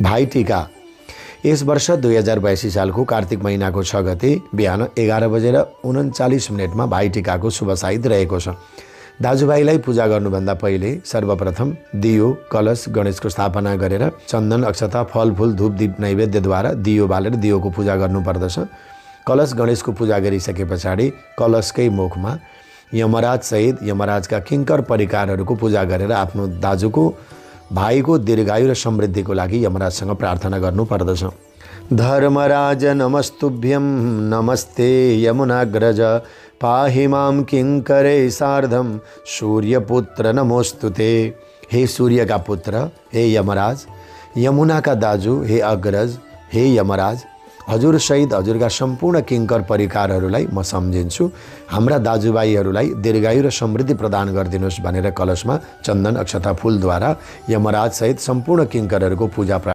भाइटिका यस वर्ष 2082 सालको कार्तिक महिनाको 6 गते बिहान 11:39 भाइटिकाको शुभ साइत रहेको छ। दाजुभाइलाई पूजा गर्नुभन्दा पहिले सर्वप्रथम दियो कलश गणेशको स्थापना गरेर चन्दन अक्षता फलफूल धूप दीप नैवेद्यद्वारा दियो बालेर दियोको पूजा गर्नुपर्दछ। कलश गणेशको पूजा गरिसके पछाडि कलशकै मुखमा यमराज सहित यमराजका किङ्कर परिकारहरूको पूजा गरेर आफ्नो दाजुको भाइको दीर्घायु र समृद्धिको लागि यमराजसँग प्रार्थना गर्नुपर्दछ। धर्मराज नमस्तुभ्यं नमस्ते यमुनाग्रज पाहि मां किङ्करे सार्धं सूर्यपुत्र नमोस्तुते। हे सूर्यका पुत्र, हे यमराज, यमुनाका दाजु, हे अग्रज, हे यमराज, हजुर सहित हजुरका सम्पूर्ण किङ्कर परिकारहरूलाई म सम्झिन्छु। हाम्रा दाजुभाइहरूलाई दीर्घायु र समृद्धि प्रदान गरिदिनुहोस् भनेर कलशमा चन्दन अक्षता फूलद्वारा यमराज सहित सम्पूर्ण किङ्करहरूको पूजा